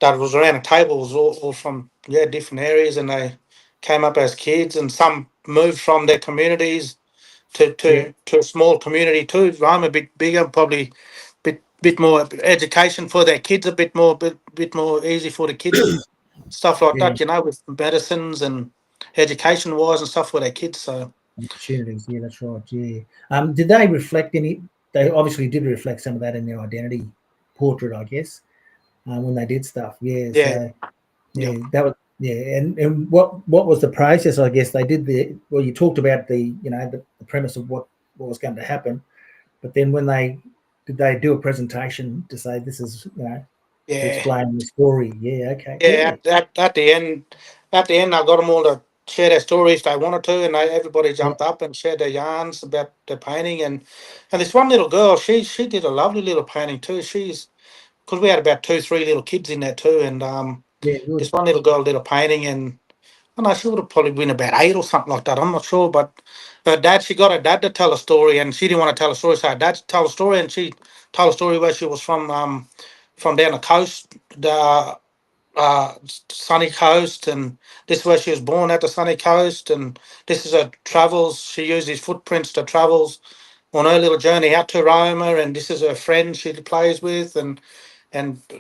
that was around the table was all from different areas, and they came up as kids, and some moved from their communities to a small community too. I'm a bit bigger, probably bit more education for their kids, a bit more easy for the kids, stuff like that. With medicines and education wise and stuff for their kids. So opportunities, yeah, that's right. Yeah. Did they reflect any? They obviously did reflect some of that in their identity portrait, I guess, when they did stuff. Yeah. So that was And what was the process? I guess they did you talked about the premise of what was going to happen, but then did they do a presentation to say this is to explain the story? Yeah. Okay. At the end, I got them all to share their stories if they wanted to, and everybody jumped up and shared their yarns about the painting. And this one little girl, she did a lovely little painting too. Because we had about 2-3 little kids in there too, and this one little girl did a painting, and I know she would have probably been about 8 or something like that. I'm not sure, but she got her dad to tell a story, and she didn't want to tell a story, so her dad told a story, and she told a story where she was from down the coast, the sunny coast, and this is where she was born, at the sunny coast, and this is her travels. She used his footprints to travels on her little journey out to Roma, and this is her friend she plays with, and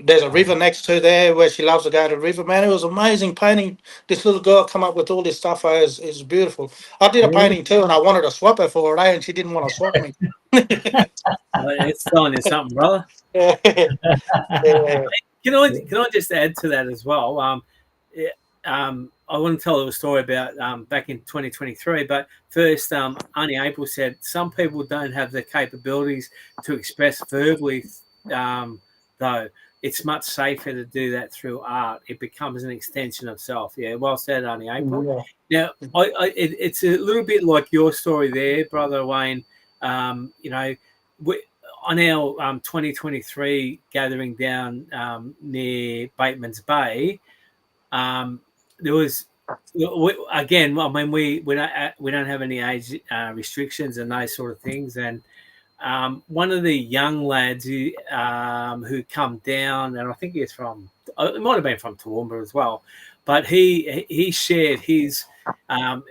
there's a river next to there where she loves to go to the river. Man, it was amazing painting. This little girl come up with all this stuff. It's beautiful. I did a painting too, and I wanted to swap her for her, and she didn't want to swap me. It's telling you something, brother. Yeah. Can I just add to that as well? I want to tell a little story about back in 2023. But first, Auntie April said some people don't have the capabilities to express verbally. Though it's much safer to do that through art. It becomes an extension of self. Yeah, well said, Auntie April. Yeah. Now, it's a little bit like your story there, Brother Wayne. On our 2023 gathering down near Bateman's Bay, there was again. I mean, we don't have any age restrictions and those sort of things, and one of the young lads who come down, and I think he's from, it might have been from Toowoomba as well, but he shared his,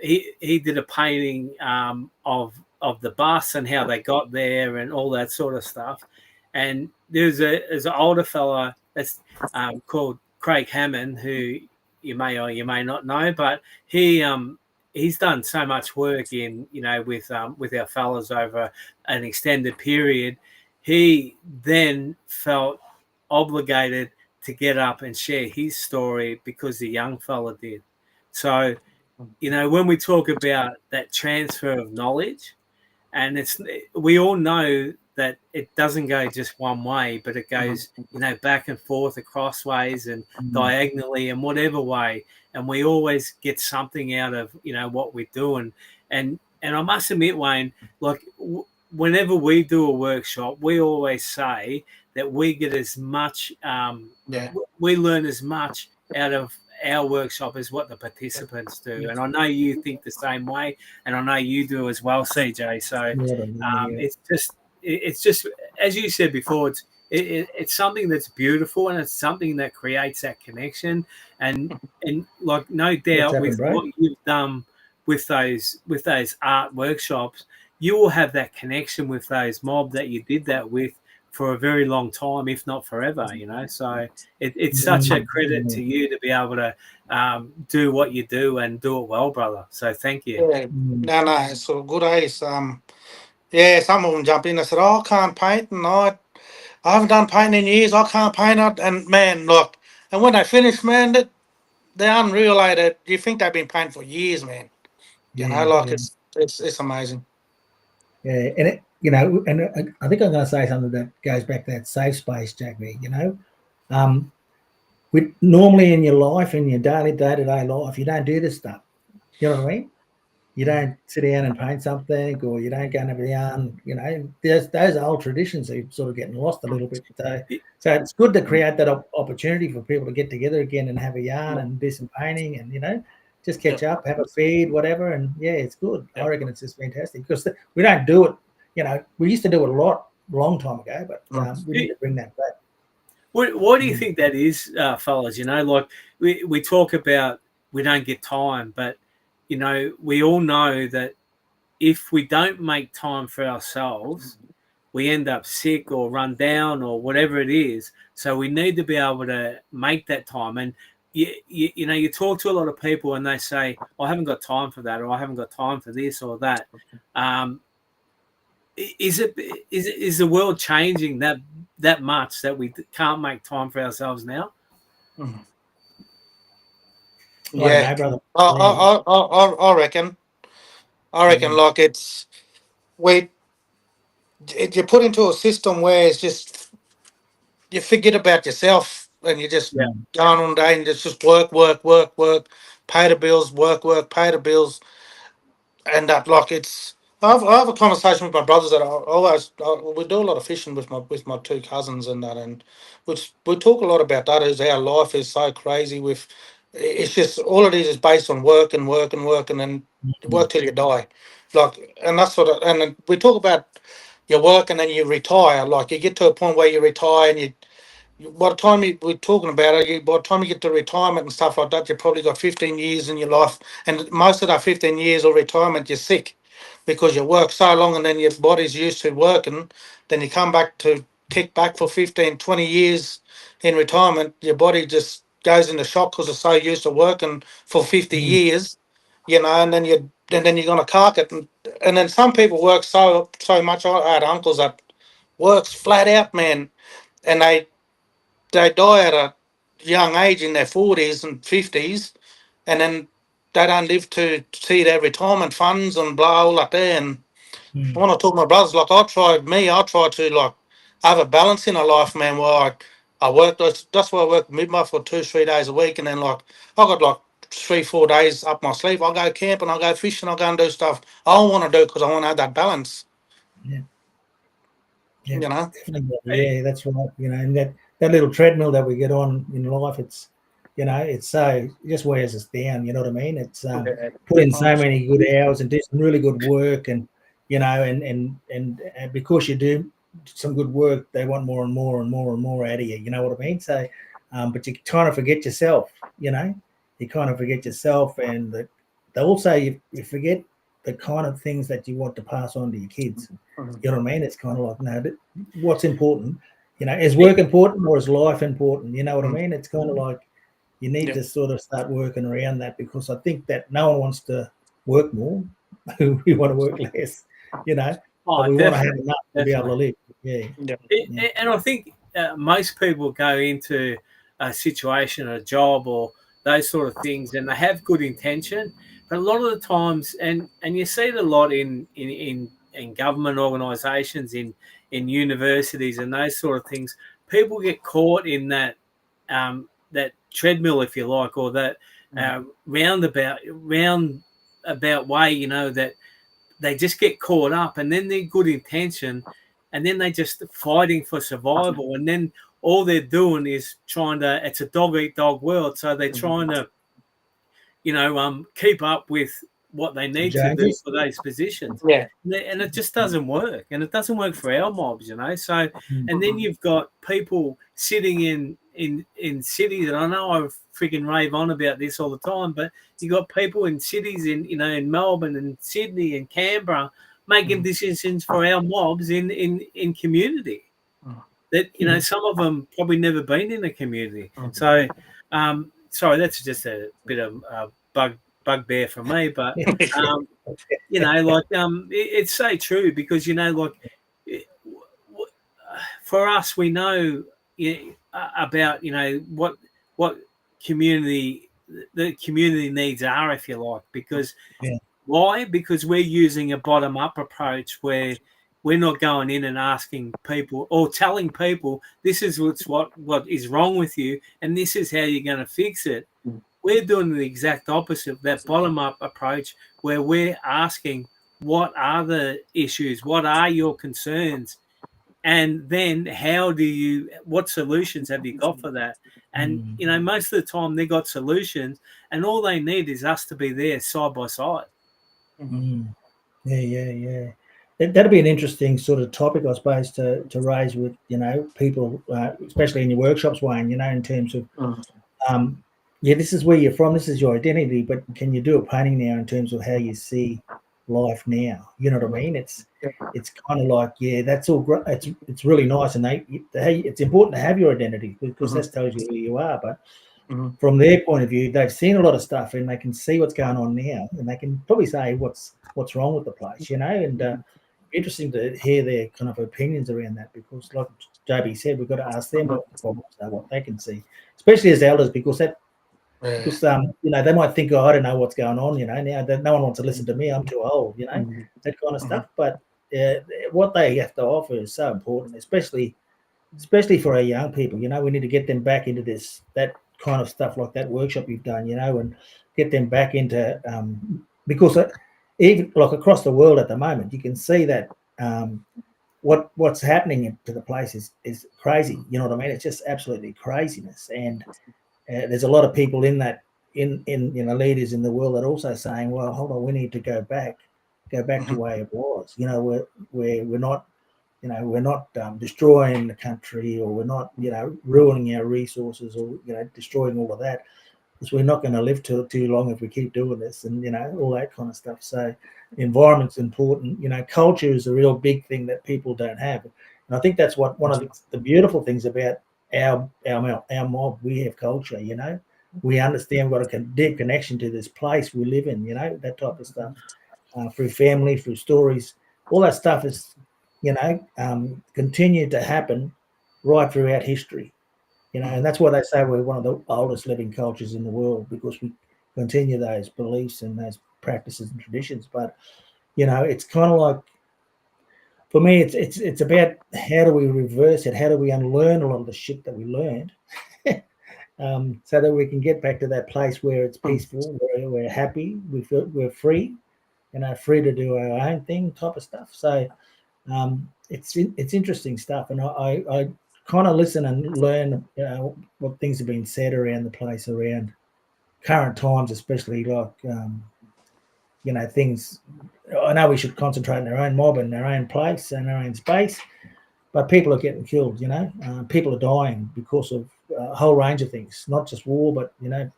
he did a painting of the bus and how they got there and all that sort of stuff. And there's an older fella that's called Craig Hammond, who you may or you may not know, but he's done so much work in with our fellas over an extended period. He then felt obligated to get up and share his story because the young fella did. So, when we talk about that transfer of knowledge, and we all know that it doesn't go just one way, but it goes, back and forth, across ways and diagonally and whatever way. And we always get something out of, what we're doing. And I must admit, Wayne, like whenever we do a workshop, we always say that we get as much, we learn as much out of our workshop as what the participants do. And I know you think the same way, and I know you do as well, CJ. So it's just as you said before, it's something that's beautiful, and it's something that creates that connection. And like no doubt with what you've done with those art workshops, you will have that connection with those mob that you did that with for a very long time, if not forever, you know. So it's such a credit to you to be able to do what you do and do it well, brother. So thank you. Yeah. No, it's a good ace. Yeah, some of them jump in and said, "Oh, I can't paint, and I haven't done painting in years. I can't paint it." And man, look, and when they finish, man, they're unreal. That you think they've been painting for years, man. You know, like it's amazing. Yeah, and it, you know, and I think I'm going to say something that goes back to that safe space, Jackie. You know, with normally in your life, in your daily day-to-day life, you don't do this stuff. You know what I mean? You don't sit down and paint something, or you don't go and have a yarn. You know, there's those old traditions are sort of getting lost a little bit. So it's good to create that opportunity for people to get together again and have a yarn and do some painting, and you know, just catch up, have a feed, whatever. And yeah, it's good. I reckon it's just fantastic because we don't do it. You know, we used to do it a long time ago, but we need to bring that back. What do you think that is, fellas? You know, like we talk about we don't get time, but you know, we all know that if we don't make time for ourselves, we end up sick or run down or whatever it is. So we need to be able to make that time. And you know, you talk to a lot of people and they say, "I haven't got time for that," or "I haven't got time for this or that." Is the world changing that much that we can't make time for ourselves now? Yeah, I don't know, brother. I reckon. I reckon, like it's you put into a system where it's just you forget about yourself and you just go on all day and just work, work, work, work, pay the bills, work, work, pay the bills, and that like it's. I have a conversation with my brothers that we do a lot of fishing with my two cousins and that, and which we talk a lot about that is our life is so crazy with. It's just all it is based on work and work and work and then work till you die, like, and that's sort of, and then we talk about your work and then you retire. Like you get to a point where you retire and by the time we're talking about it, by the time you get to retirement and stuff like that, you've probably got 15 years in your life. And most of that 15 years of retirement, you're sick because you work so long and then your body's used to working. Then you come back to kick back for 15, 20 years in retirement. Your body just goes into shock because it's so used to working for 50 years, you know, and then you're going to cark it. And then some people work so much. I had uncles that works flat out, man, and they die at a young age in their 40s and 50s, and then they don't live to see their retirement funds and blah, all that there. And when I talk to my brothers, like I try to like have a balance in a life, man, where I work, that's why I work midnight for 2-3 days a week, and then like I got like 3-4 days up my sleeve. I'll go camp and I'll go fishing, I'll go and do stuff I want to do because I want to have that balance. Yeah. You know? Definitely. Yeah, that's right. You know, and that little treadmill that we get on in life, it's, you know, it's so, it just wears us down. You know what I mean? It's put in so many good hours and do some really good work, and you know, and because you do some good work, they want more and more and more and more out of you. You know what I mean? So, but you kind of forget yourself. You know, you kind of forget yourself, and they also you forget the kind of things that you want to pass on to your kids. You know what I mean? It's kind of like, no, what's important? You know, is work important or is life important? You know what I mean? It's kind of like you need to sort of start working around that, because I think that no one wants to work more. We want to work less, you know, but we want to have enough to be able to live. Yeah. And I think most people go into a situation, a job, or those sort of things, and they have good intention, but a lot of the times, and you see it a lot in government organisations, in universities, and those sort of things. People get caught in that that treadmill, if you like, or that roundabout way. You know, that they just get caught up, and then their good intention, and then they just fighting for survival, and then all they're doing is trying to. It's a dog eat dog world, so they're trying to, you know, keep up with what they need to do for those positions. Yeah. And it just doesn't work. And it doesn't work for our mobs, you know. So, and then you've got people sitting in cities, and I know I freaking rave on about this all the time, but you got people in cities in Melbourne and Sydney and Canberra making decisions for our mobs in community. that, you know, some of them probably never been in a community. So, sorry, that's just a bit of bugbear for me, but you know, like it's so true because, you know, like for us, we know about, you know, what community the community needs are, if you like, because why? Because we're using a bottom up approach where we're not going in and asking people or telling people this is what is wrong with you and this is how you're going to fix it. We're doing the exact opposite, that bottom up approach where we're asking what are the issues, what are your concerns, and then what solutions have you got for that? And you know, most of the time they got solutions and all they need is us to be there side by side. Yeah. That'd be an interesting sort of topic, I suppose, to raise with, you know, people, especially in your workshops, Wayne, you know, in terms of this is where you're from, this is your identity, but can you do a painting now in terms of how you see life now? You know what I mean? It's kind of like, that's all great. It's really nice, and it's important to have your identity because that tells you who you are. But from their point of view, they've seen a lot of stuff and they can see what's going on now, and they can probably say what's wrong with the place, you know. And interesting to hear their kind of opinions around that, because like JB said, we've got to ask them what the problems are, what they can see, especially as elders, because because you know, they might think, oh, I don't know what's going on, you know, now that no one wants to listen to me, I'm too old, you know, that kind of stuff. But what they have to offer is so important, especially for our young people. You know, we need to get them back into that kind of stuff, like that workshop you've done, you know, and get them back into because even like across the world at the moment, you can see that what's happening to the place is crazy. You know what I mean? It's just absolutely craziness. And there's a lot of people in that you know, leaders in the world that are also saying, well, hold on, we need to go back to the way it was. You know, we're not, you know, we're not destroying the country, or we're not, you know, ruining our resources, or, you know, destroying all of that, because we're not going to live too long if we keep doing this, and, you know, all that kind of stuff. So the environment's important. You know, culture is a real big thing that people don't have, and I think that's what one of the beautiful things about our mob. We have culture. You know, we understand we've got a deep connection to this place we live in. You know, that type of stuff, through family, through stories, all that stuff is, you know, continued to happen right throughout history. You know, and that's why they say we're one of the oldest living cultures in the world, because we continue those beliefs and those practices and traditions. But, you know, it's kind of like, for me, it's about how do we reverse it? How do we unlearn a lot of the shit that we learned, so that we can get back to that place where it's peaceful, where we're happy, we're free, you know, free to do our own thing, type of stuff. So it's interesting stuff, and I kind of listen and learn, you know, what things have been said around the place, around current times, especially like you know, things. I know we should concentrate in our own mob and our own place and our own space, but people are getting killed. You know, people are dying because of a whole range of things, not just war, but you know,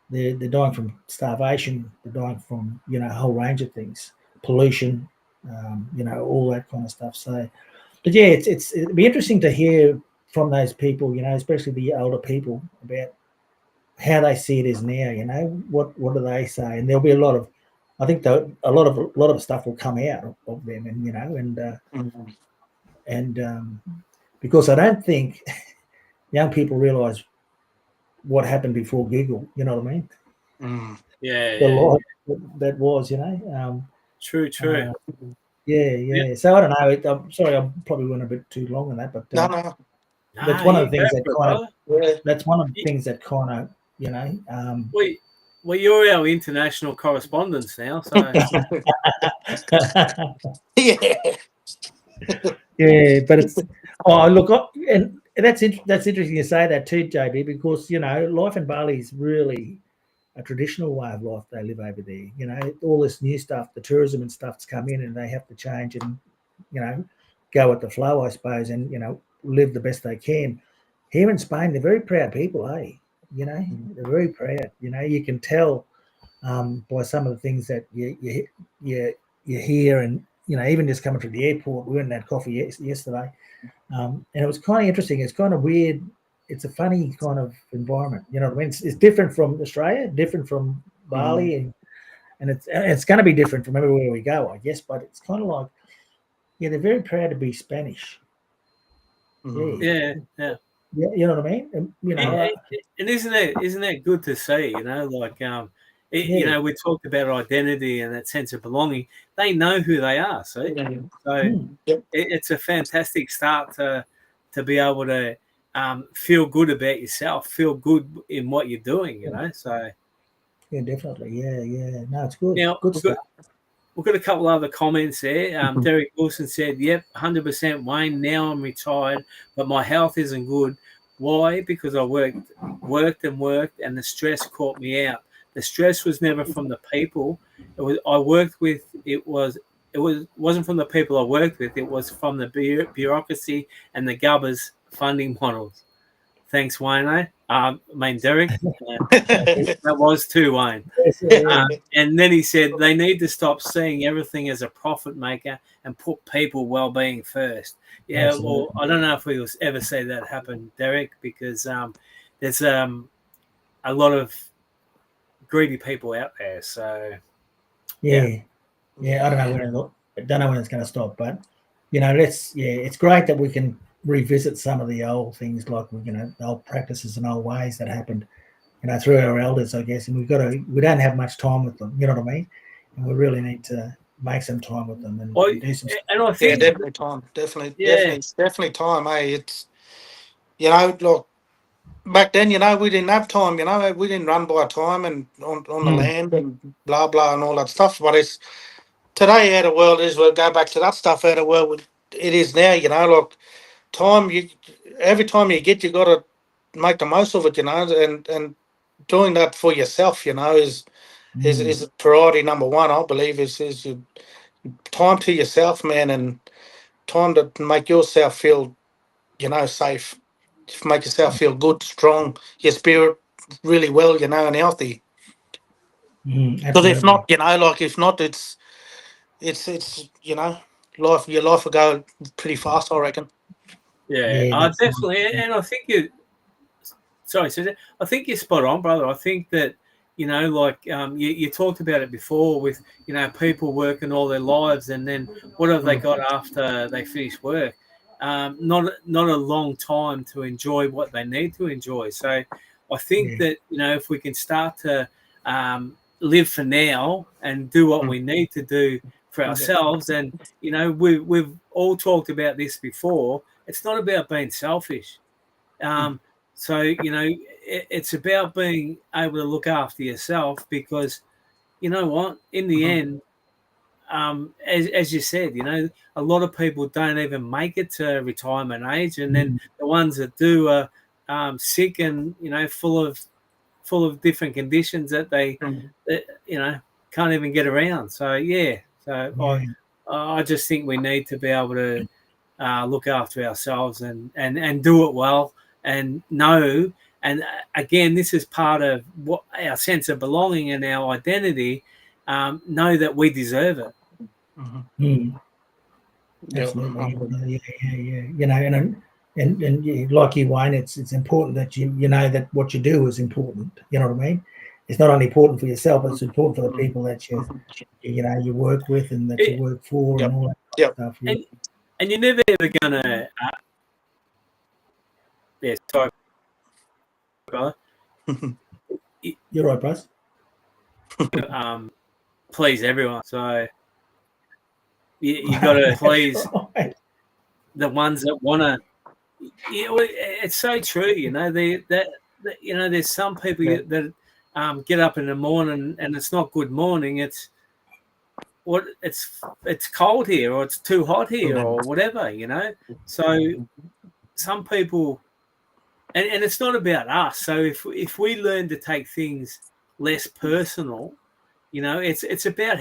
they're dying from starvation, they're dying from, you know, a whole range of things, pollution, you know, all that kind of stuff. So, but yeah, it'd be interesting to hear from those people, you know, especially the older people, about how they see it as now. You know, what do they say? And there'll be a lot of, I think a lot of stuff will come out of them, and you know, and because I don't think young people realise what happened before Google. You know what I mean? The life that was, you know. True. Yeah. So I don't know. I'm sorry, I probably went a bit too long on that, but No. that's one of the things that kind of. That's one of the things that kind of, you know. Well, you're our international correspondent now, so. Yeah, but it's look, and that's interesting you say that too, JB, because you know, life in Bali is really a traditional way of life they live over there. You know, all this new stuff, the tourism and stuff's come in, and they have to change and, you know, go with the flow, I suppose, and, you know, live the best they can. Here in Spain, they're very proud people, eh? You know, they're very proud. You know, you can tell by some of the things that you hear, and even just coming through the airport, we went and had coffee yesterday, and it was kind of interesting. It's kind of weird. It's a funny kind of environment. You know what I mean? It's different from Australia, different from Bali, and it's going to be different from everywhere we go, I guess. But it's kind of like, they're very proud to be Spanish. Yeah. Yeah, you know what I mean? And, and isn't that good to see? We talked about identity and that sense of belonging. They know who they are. See, so it's a fantastic start to be able to feel good about yourself, feel good in what you're doing. So yeah, definitely, yeah. No, it's good. Now, good stuff. We've got a couple other comments there. Derek Wilson said, "Yep, 100% Wayne. Now I'm retired, but my health isn't good. Why? Because I worked, and the stress caught me out. The stress was never from the people I worked with. It wasn't from the people I worked with. It was from the bureaucracy and the gubbers funding models. Thanks, Wayne. Derek. That was too, Wayne. And then he said they need to stop seeing everything as a profit maker and put people well-being first. Yeah, absolutely. Well, I don't know if we will ever see that happen, Derek, because there's a lot of greedy people out there. So yeah, I don't know when it's going to stop, but it's great that we can revisit some of the old things, like the old practices and old ways that happened, through our elders, I guess. And we don't have much time with them, you know what I mean? And we really need to make some time with them and do some stuff. And I think definitely time, definitely time. It's look, back then, we didn't have time. We didn't run by time and on the land and blah blah and all that stuff. But it's today how the world is. We'll go back to that stuff how the world it is now. Like time. Every time you get, you got to make the most of it. And doing that for yourself, is priority number one. I believe is your time to yourself, man, and time to make yourself feel, safe. Make yourself feel good, strong, your spirit really well, and healthy. Because if not, if not, it's your life will go pretty fast, I reckon. Yeah, definitely, and I think sorry, CJ, I think you're spot on, brother. I think that you talked about it before with people working all their lives, and then what have they got after they finish work? Not a long time to enjoy what they need to enjoy. So I think that if we can start to live for now and do what we need to do for ourselves, and we've all talked about this before. It's not about being selfish. So it's about being able to look after yourself, because you know what, in the end, as you said, a lot of people don't even make it to retirement age, and then the ones that do are sick and full of different conditions that they can't even get around. So I just think we need to be able to look after ourselves and do it well, and know. And again, this is part of what our sense of belonging and our identity. Know that we deserve it. Absolutely. Yeah. And like you, Wayne, it's important that you know that what you do is important. You know what I mean? It's not only important for yourself, but it's important for the people that you work with and that you work for and all that stuff. Yeah. And you're never ever gonna. Sorry, brother. You're right, Bryce. Please everyone. So you got to please the ones that want to. It's so true. There's some people that get up in the morning and it's not good morning. It's cold here, or it's too hot here, or whatever. So some people, and it's not about us. So if we learn to take things less personal, it's about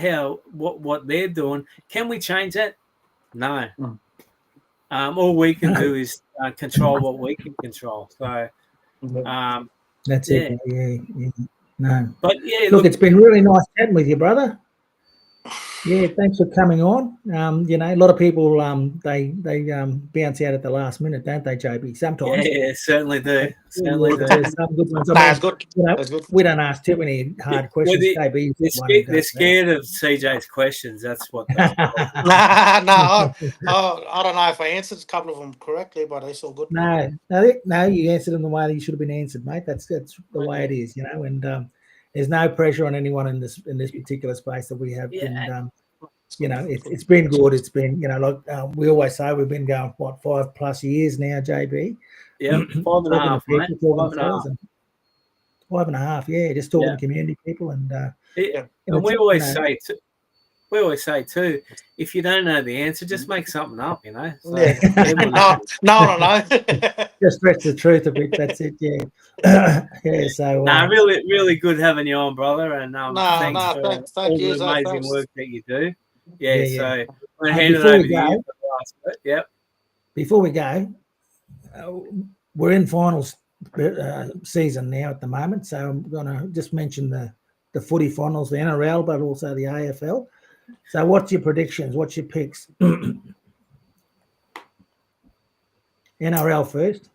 what they're doing. Can we change that? No. All we can do is control what we can control. So that's it. Yeah. No. But look, it's been really nice chatting with you, brother. Yeah, thanks for coming on. A lot of people they bounce out at the last minute, don't they, JB? Sometimes. Yeah, certainly do. Certainly But do. there's some good ones. I Nah, mean, it's good. you know, That's good. we don't ask too many hard questions. JB, They're scared of CJ's questions. That's what. That's I don't know if I answered a couple of them correctly, but it's all good. No, you answered them the way that you should have been answered, mate. That's the way it is, And there's no pressure on anyone in this particular space that we have. Yeah. And it's been good. It's been we always say, we've been going 5+ years now, JB. Yeah, 5.5, mate. 5.5, yeah. Just talking to community people and and we always say too, if you don't know the answer, just make something up, So, No. Just stretch the truth a bit. That's it. Yeah. So really, really good having you on, brother. And thanks for thank all you, the amazing work that you do. Yeah. So I'm going to hand it over to you for the last bit. Yep. Before we go, we're in finals season now at the moment, so I'm going to just mention the footy finals, the NRL, but also the AFL. So what's your predictions? What's your picks? NRL first.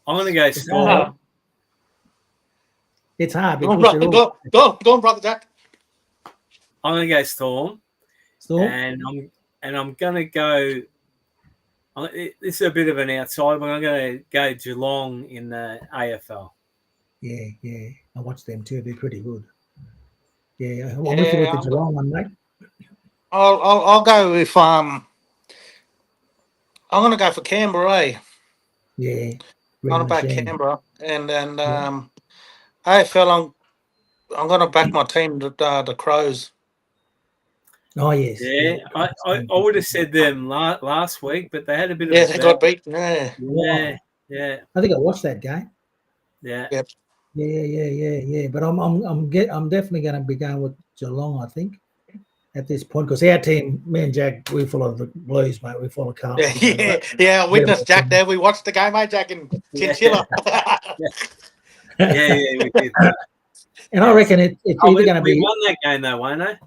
I'm going to go Storm. It's hard. Go on, brother Jack. I'm going to go Storm. And I'm going to go. This is a bit of an outside, but I'm going to go Geelong in the AFL. Yeah. I watched them too. They're pretty good. Yeah, I'm with you with the Geelong one, mate. I'll go with I'm going to go for Canberra. Yeah. Not about Canberra, and then AFL. I'm going to back my team, the Crows. Oh yes. Yeah. I would have said them last week, but they had a bit of they got beaten. Yeah. I think I watched that game. Yeah. Yep. Yeah. But I'm definitely going to be going with Geelong, I think, at this point, because our team, me and Jack, we follow the Blues, mate. We follow Carlton. Yeah. I witnessed Jack there. We watched the game, mate, Jack in Chinchilla. Yeah, we did that. And I reckon it's either going to be. We won that game, though, won't they?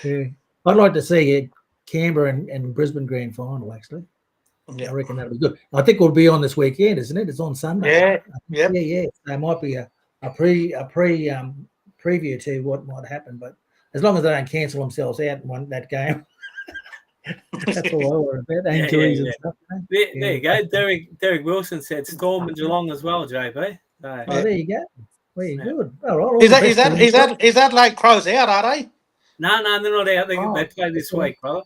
Yeah. I'd like to see a Canberra and Brisbane grand final, actually. Yeah. I reckon that'll be good. I think we'll be on this weekend, isn't it? It's on Sunday. Yeah. Yeah. There might be a preview to what might happen, but as long as they don't cancel themselves out and win that game, that's all I worry about. Injuries and stuff. There you go. Derek Wilson said Storm and Geelong as well, JB. So, there you go. Very good. All right. Is that like Crows out? Are they? No, they're not out. They play this week, brother.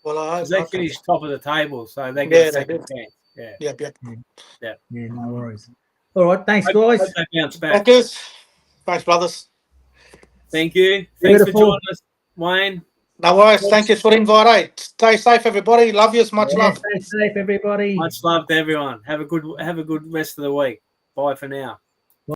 Well, they finished top of the table, so they get a second chance. Yeah. Yep. Yeah, no worries. All right, thanks, guys. Hope they bounce back. Thanks, brothers. Thank you. Thanks for joining us, Wayne. No worries. Thank you for the invite. Stay safe, everybody. Love you. Much love. Stay safe, everybody. Much love to everyone. Have a good rest of the week. Bye for now.